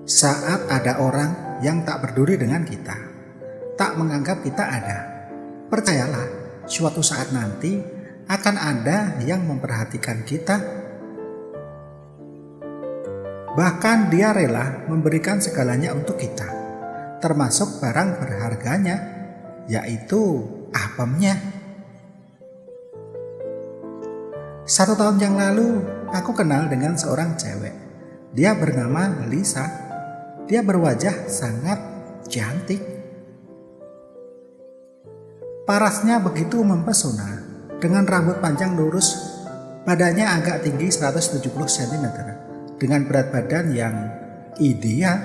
Saat ada orang yang tak peduli dengan kita, tak menganggap kita ada, percayalah, suatu saat nanti akan ada yang memperhatikan kita. Bahkan dia rela memberikan segalanya untuk kita, termasuk barang berharganya, yaitu apemnya. 1 tahun yang lalu, aku kenal dengan seorang cewek. Dia bernama Lisa. Dia berwajah sangat cantik. Parasnya begitu mempesona, dengan rambut panjang lurus, badannya agak tinggi 170 cm, dengan berat badan yang ideal.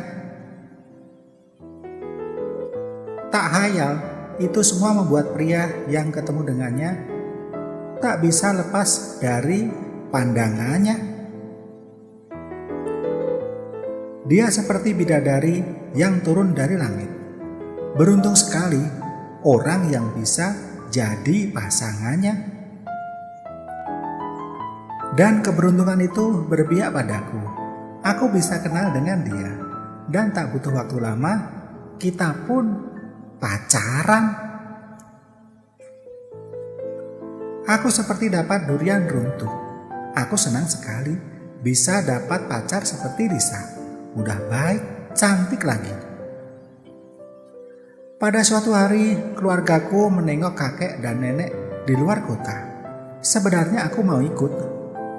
Tak hayal, itu semua membuat pria yang ketemu dengannya tak bisa lepas dari pandangannya. Dia seperti bidadari yang turun dari langit. Beruntung sekali orang yang bisa jadi pasangannya. Dan keberuntungan itu berpihak padaku. Aku bisa kenal dengan dia. Dan tak butuh waktu lama, kita pun pacaran. Aku seperti dapat durian runtuh. Aku senang sekali bisa dapat pacar seperti Lisa. Udah baik, cantik lagi. Pada suatu hari, keluargaku menengok kakek dan nenek di luar kota. Sebenarnya aku mau ikut,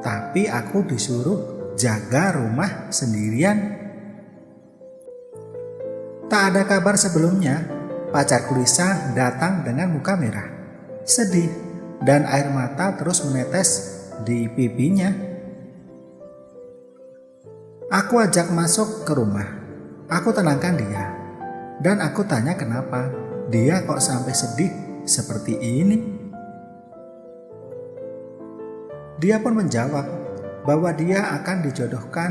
tapi aku disuruh jaga rumah sendirian. Tak ada kabar sebelumnya, pacarku Lisa datang dengan muka merah, sedih, dan air mata terus menetes di pipinya. Aku ajak masuk ke rumah. Aku tenangkan dia. Dan aku tanya kenapa dia kok sampai sedih seperti ini. Dia pun menjawab bahwa dia akan dijodohkan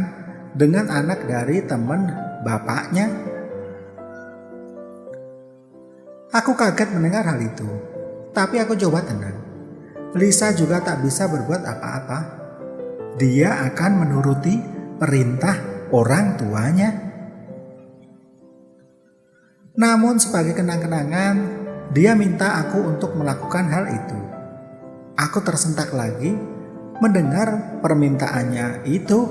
dengan anak dari teman bapaknya. Aku kaget mendengar hal itu, tapi aku coba tenang. Lisa juga tak bisa berbuat apa-apa. Dia akan menuruti perintah orang tuanya. Namun sebagai kenang-kenangan, dia minta aku untuk melakukan hal itu. Aku tersentak lagi mendengar permintaannya itu.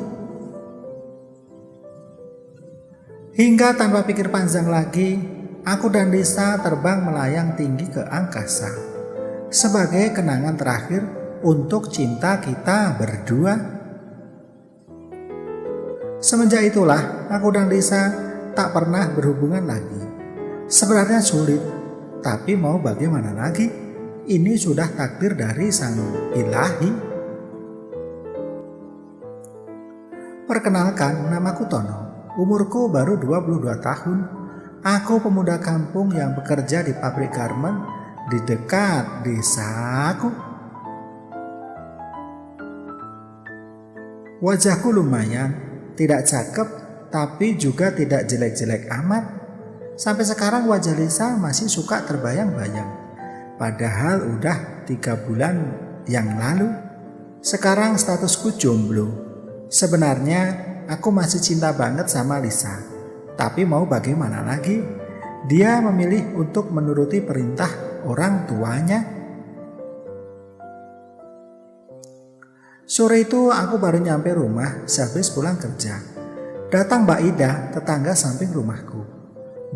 Hingga tanpa pikir panjang lagi, aku dan Lisa terbang melayang tinggi ke angkasa sebagai kenangan terakhir untuk cinta kita berdua. Semenjak itulah aku dan Lisa tak pernah berhubungan lagi. Sebenarnya sulit, tapi mau bagaimana lagi? Ini sudah takdir dari Sang Ilahi. Perkenalkan, namaku Tono. Umurku baru 22 tahun. Aku pemuda kampung yang bekerja di pabrik garmen di dekat desaku. Wajahku lumayan. Tidak cakep, tapi juga tidak jelek-jelek amat. Sampai sekarang wajah Lisa masih suka terbayang-bayang. Padahal udah 3 bulan yang lalu. Sekarang statusku jomblo. Sebenarnya aku masih cinta banget sama Lisa. Tapi mau bagaimana lagi? Dia memilih untuk menuruti perintah orang tuanya. Sore itu aku baru nyampe rumah sehabis pulang kerja. Datang Mbak Ida, tetangga samping rumahku.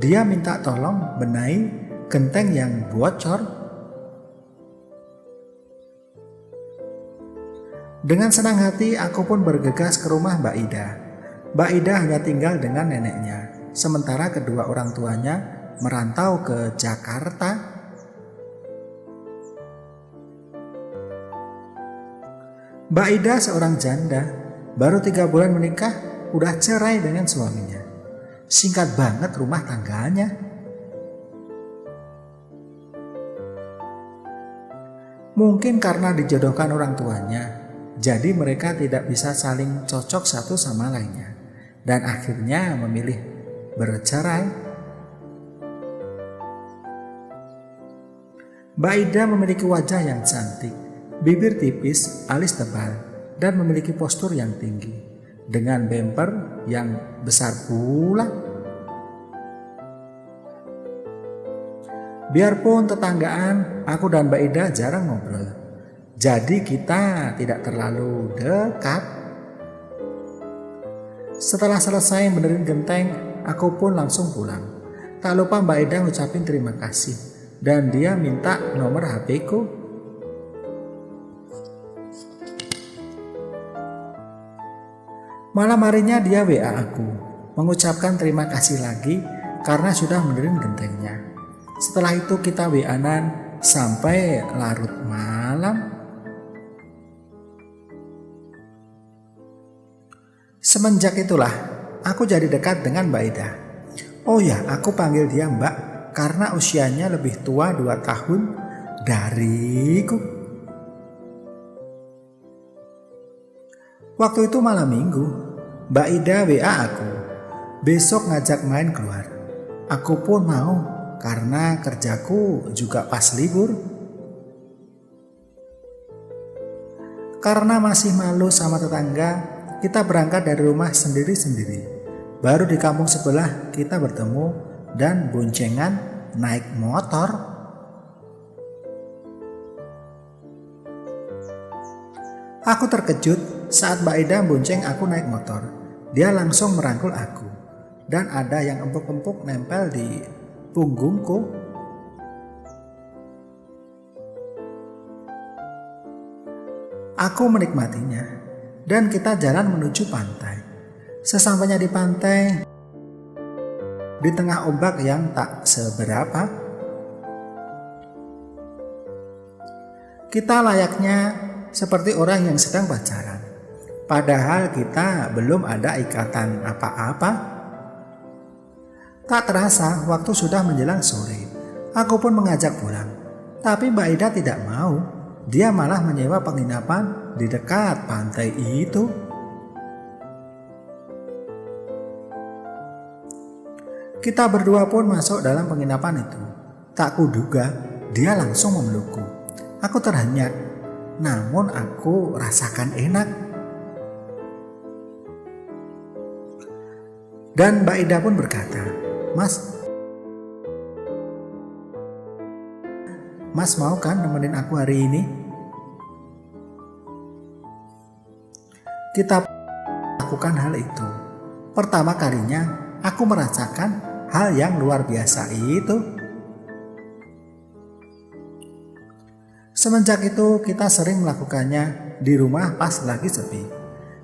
Dia minta tolong benahi genteng yang bocor. Dengan senang hati aku pun bergegas ke rumah Mbak Ida. Mbak Ida hanya tinggal dengan neneknya, sementara kedua orang tuanya merantau ke Jakarta. Mbak Ida seorang janda, baru 3 bulan menikah, udah cerai dengan suaminya. Singkat banget rumah tangganya. Mungkin karena dijodohkan orang tuanya, jadi mereka tidak bisa saling cocok satu sama lainnya. Dan akhirnya memilih bercerai. Mbak Ida memiliki wajah yang cantik, bibir tipis, alis tebal, dan memiliki postur yang tinggi. dengan bemper yang besar pula. Biarpun tetanggaan, aku dan Mbak Ida jarang ngobrol. Jadi kita tidak terlalu dekat. Setelah selesai benerin genteng, aku pun langsung pulang. Tak lupa Mbak Ida ngucapin terima kasih. Dan dia minta nomor HP-ku. Malam harinya dia WA aku, mengucapkan terima kasih lagi karena sudah benerin gentengnya. Setelah itu kita WA-an sampai larut malam. Semenjak itulah aku jadi dekat dengan Mbak Ida. Oh ya, aku panggil dia Mbak karena usianya lebih tua 2 tahun dariku. Waktu itu malam minggu, Mbak Ida WA aku, besok ngajak main keluar. Aku pun mau karena kerjaku juga pas libur. Karena masih malu sama tetangga, kita berangkat dari rumah sendiri-sendiri. Baru di kampung sebelah kita bertemu dan boncengan naik motor. Aku terkejut saat Mbak Ida bonceng aku naik motor. Dia langsung merangkul aku. Dan ada yang empuk-empuk nempel di punggungku. Aku menikmatinya dan kita jalan menuju pantai. Sesampainya di pantai, di tengah ombak yang tak seberapa, kita layaknya seperti orang yang sedang pacaran. Padahal kita belum ada ikatan apa-apa. Tak terasa waktu sudah menjelang sore. Aku pun mengajak pulang. Tapi Mbak Ida tidak mau. Dia malah menyewa penginapan di dekat pantai itu. Kita berdua pun masuk dalam penginapan itu. Tak kuduga dia langsung memelukku. Aku terhenyak. Namun aku rasakan enak. Dan Mbak Ida pun berkata, Mas mau kan nemenin aku hari ini? Kita lakukan hal itu. Pertama kalinya aku merasakan hal yang luar biasa itu. Semenjak itu kita sering melakukannya di rumah pas lagi sepi.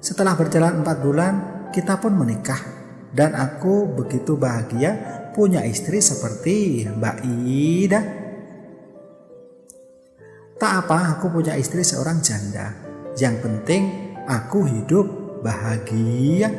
Setelah berjalan 4 bulan kita pun menikah. Dan aku begitu bahagia punya istri seperti Mbak Ida. Tak apa, aku punya istri seorang janda. Yang penting aku hidup bahagia.